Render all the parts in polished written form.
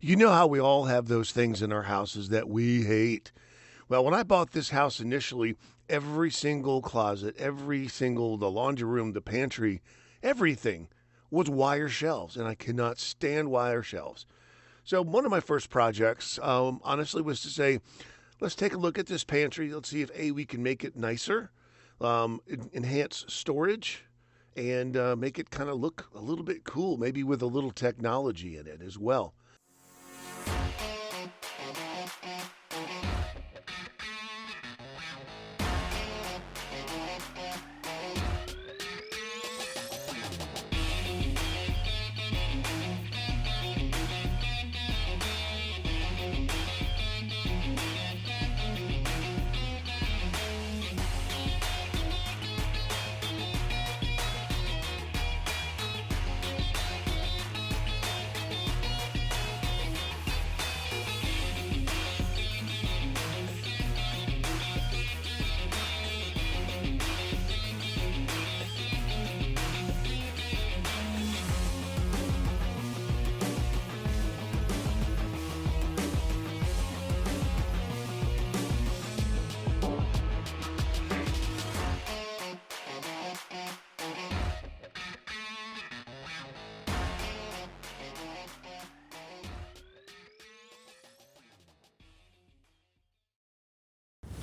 You know how we all have those things in our houses that we hate. Well, when I bought this house initially, every single closet, the laundry room, the pantry, everything was wire shelves, and I cannot stand wire shelves. So one of my first projects, honestly, was to say, let's take a look at this pantry. Let's see if we can make it nicer, enhance storage, and make it kind of look a little bit cool, maybe with a little technology in it as well.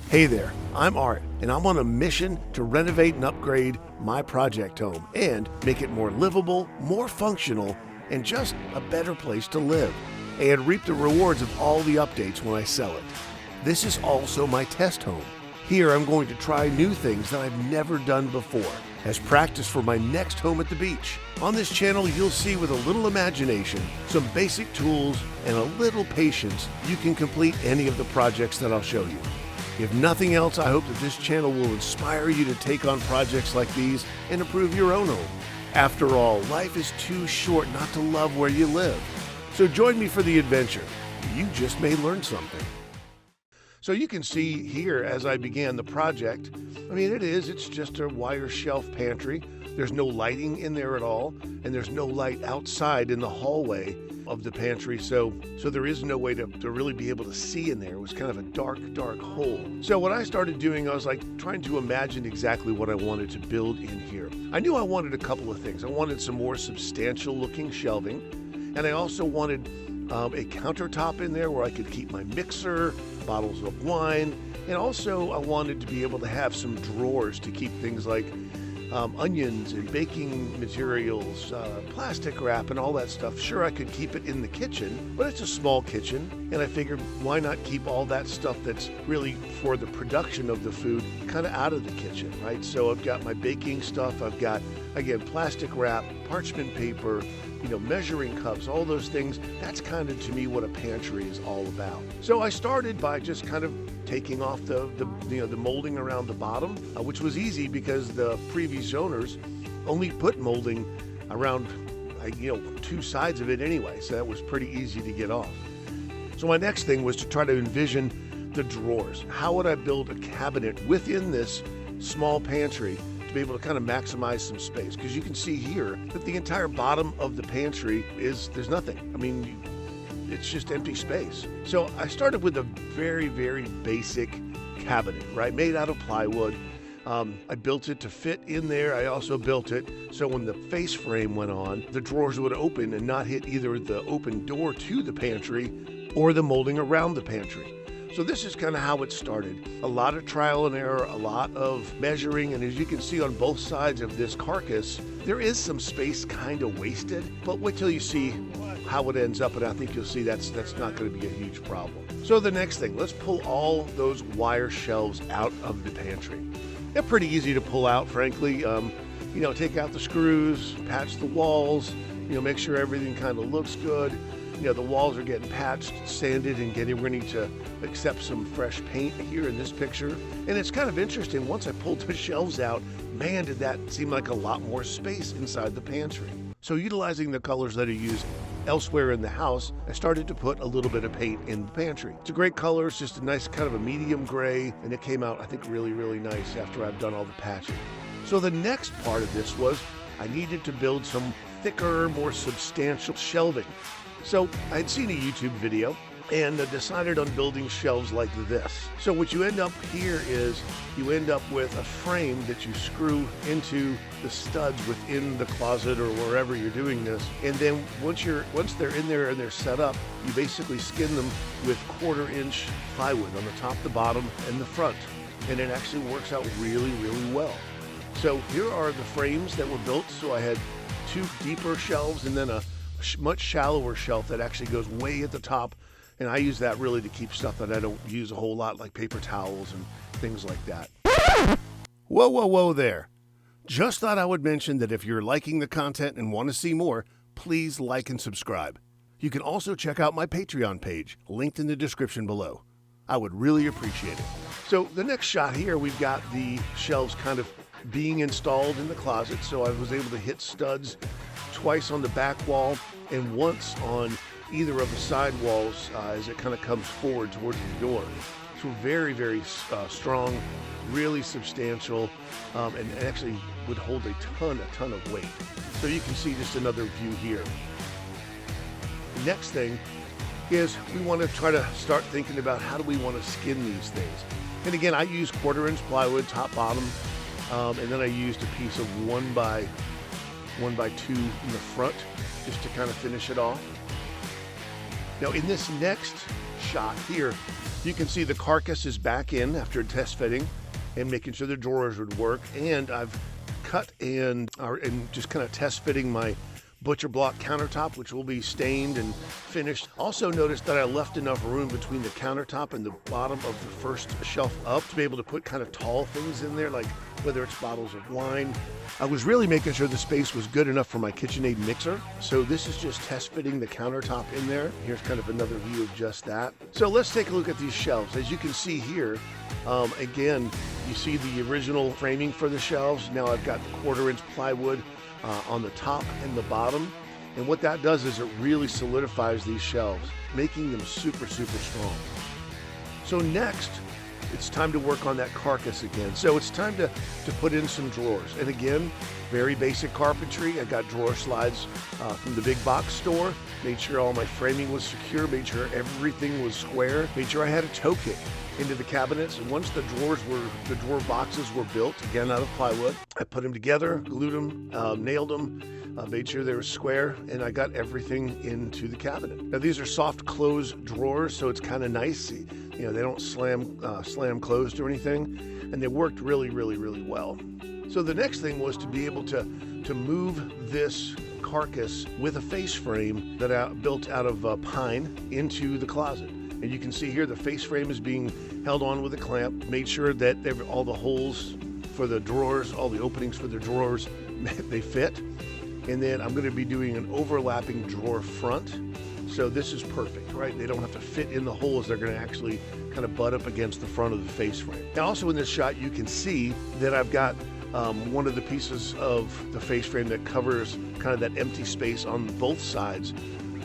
Hey there, I'm Art, and I'm on a mission to renovate and upgrade my project home and make it more livable, more functional, and just a better place to live, and reap the rewards of all the updates when I sell it. This is also my test home. Here I'm going to try new things that I've never done before as practice for my next home at the beach. On this channel, you'll see with a little imagination, some basic tools, and a little patience, you can complete any of the projects that I'll show you. If nothing else, I hope that this channel will inspire you to take on projects like these and improve your own home. After all, life is too short not to love where you live. So join me for the adventure. You just may learn something. So you can see here as I began the project, it's just a wire shelf pantry. There's no lighting in there at all, and there's no light outside in the hallway of the pantry, so there is no way to really be able to see in there. It was kind of a dark hole. So what I started doing, I was like trying to imagine exactly what I wanted to build in here. I knew I wanted a couple of things. I wanted some more substantial looking shelving, and I also wanted a countertop in there where I could keep my mixer, bottles of wine, and also I wanted to be able to have some drawers to keep things like onions and baking materials, plastic wrap, and all that stuff. Sure, I could keep it in the kitchen, but it's a small kitchen, and I figured why not keep all that stuff that's really for the production of the food kind of out of the kitchen, right? So I've got my baking stuff, I've got, again, plastic wrap, parchment paper, measuring cups, all those things. That's kind of, to me, what a pantry is all about. So I started by just kind of taking off the molding around the bottom, which was easy because the previous owners only put molding around, two sides of it anyway, so that was pretty easy to get off. So my next thing was to try to envision the drawers. How would I build a cabinet within this small pantry to be able to kind of maximize some space? Because you can see here that the entire bottom of the pantry there's nothing. It's just empty space. So I started with a very, very basic cabinet, right? Made out of plywood. I built it to fit in there. I also built it so when the face frame went on, the drawers would open and not hit either the open door to the pantry or the molding around the pantry. So this is kind of how it started. A lot of trial and error, a lot of measuring, and as you can see on both sides of this carcass, there is some space kind of wasted, but wait till you see how it ends up, and I think you'll see that's not going to be a huge problem. So the next thing, let's pull all those wire shelves out of the pantry. They're pretty easy to pull out, frankly. Take out the screws, patch the walls, make sure everything kind of looks good. The walls are getting patched, sanded, and getting ready to accept some fresh paint here in this picture. And it's kind of interesting, once I pulled the shelves out, man, did that seem like a lot more space inside the pantry. So utilizing the colors that are used elsewhere in the house, I started to put a little bit of paint in the pantry. It's a great color, it's just a nice kind of a medium gray, and it came out, I think, really, really nice after I've done all the patching. So the next part of this was I needed to build some thicker, more substantial shelving. So I had seen a YouTube video and decided on building shelves like this. So what you end up here is you end up with a frame that you screw into the studs within the closet or wherever you're doing this. And then once they're in there and they're set up, you basically skin them with 1/4-inch plywood on the top, the bottom, and the front. And it actually works out really, really well. So here are the frames that were built. So I had 2 deeper shelves and then a much shallower shelf that actually goes way at the top. And I use that really to keep stuff that I don't use a whole lot, like paper towels and things like that. Whoa, whoa, whoa there. Just thought I would mention that if you're liking the content and want to see more, please like and subscribe. You can also check out my Patreon page, linked in the description below. I would really appreciate it. So the next shot here, we've got the shelves kind of being installed in the closet. So I was able to hit studs twice on the back wall and once on either of the side walls as it kind of comes forward towards the door. So very, very strong, really substantial, and actually would hold a ton of weight. So you can see just another view here. The next thing is we want to try to start thinking about how do we want to skin these things. And again, I use 1/4-inch plywood, top, bottom, and then I used a piece of 1x2 in the front just to kind of finish it off. Now in this next shot here, you can see the carcass is back in after test fitting and making sure the drawers would work. And I've cut and just kind of test fitting my butcher block countertop, which will be stained and finished. Also noticed that I left enough room between the countertop and the bottom of the first shelf up to be able to put kind of tall things in there, like whether it's bottles of wine. I was really making sure the space was good enough for my KitchenAid mixer. So this is just test fitting the countertop in there. Here's kind of another view of just that. So let's take a look at these shelves. As you can see here, again, you see the original framing for the shelves. Now I've got the 1/4-inch plywood on the top and the bottom. And what that does is it really solidifies these shelves, making them super, super strong. So next, it's time to work on that carcass again. So it's time to put in some drawers. And again, very basic carpentry. I got drawer slides from the big box store. Made sure all my framing was secure, made sure everything was square, made sure I had a toe kick into the cabinets. And once the drawer boxes were built, again out of plywood, I put them together, glued them, nailed them, made sure they were square, and I got everything into the cabinet. Now these are soft close drawers, so it's kind of nice. You know, they don't slam closed or anything, and they worked really, really, really well. So the next thing was to be able to move this carcass with a face frame that I built out of pine into the closet. And you can see here the face frame is being held on with a clamp. Made sure that all the holes for the drawers, all the openings for the drawers, they fit. And then I'm going to be doing an overlapping drawer front. So this is perfect, right? They don't have to fit in the holes. They're going to actually kind of butt up against the front of the face frame. Now also in this shot, you can see that I've got one of the pieces of the face frame that covers kind of that empty space on both sides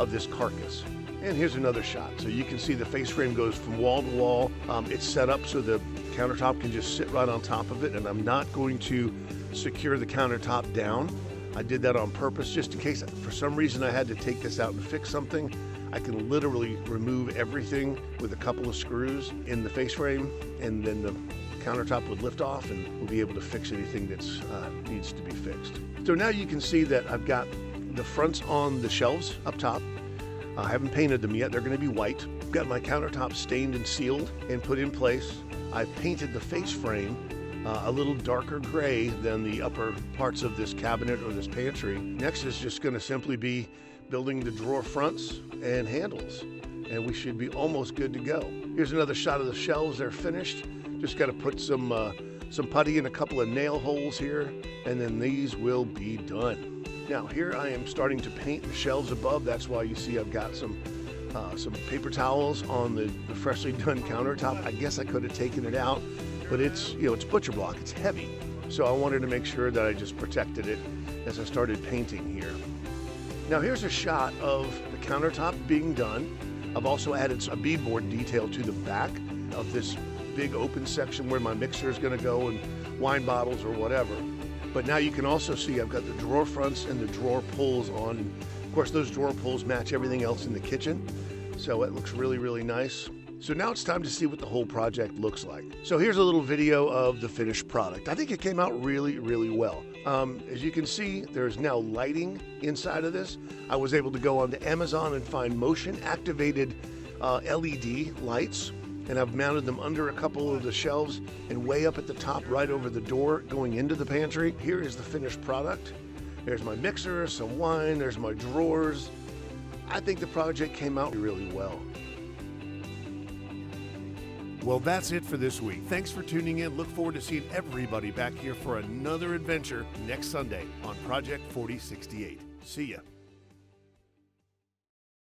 of this carcass. And here's another shot. So you can see the face frame goes from wall to wall. It's set up so the countertop can just sit right on top of it, and I'm not going to secure the countertop down. I did that on purpose just in case for some reason I had to take this out and fix something. I can literally remove everything with a couple of screws in the face frame, and then the countertop would lift off and we'll be able to fix anything that needs to be fixed. So now you can see that I've got the fronts on the shelves up top. I haven't painted them yet. They're going to be white. I've got my countertop stained and sealed and put in place. I've painted the face frame a little darker gray than the upper parts of this cabinet or this pantry. Next is just going to simply be building the drawer fronts and handles, and we should be almost good to go. Here's another shot of the shelves. They're finished. Just got to put some putty in a couple of nail holes here, and then these will be done. Now here I am starting to paint the shelves above. That's why you see I've got some paper towels on the freshly done countertop. I guess I could have taken it out, but it's butcher block. It's heavy, so I wanted to make sure that I just protected it as I started painting here. Now here's a shot of the countertop being done. I've also added a beadboard detail to the back of this big open section where my mixer is going to go and wine bottles or whatever. But now you can also see I've got the drawer fronts and the drawer pulls on Of course, those drawer pulls match everything else in the kitchen, so it looks really, really nice. So now it's time to see what the whole project looks like. So here's a little video of the finished product. I think it came out really, really well. As you can see, there's now lighting inside of this. I was able to go onto Amazon and find motion activated LED lights, and I've mounted them under a couple of the shelves and way up at the top right over the door going into the pantry. Here is the finished product. There's my mixer, some wine, there's my drawers. I think the project came out really well. Well, that's it for this week. Thanks for tuning in. Look forward to seeing everybody back here for another adventure next Sunday on Project 4068. See ya.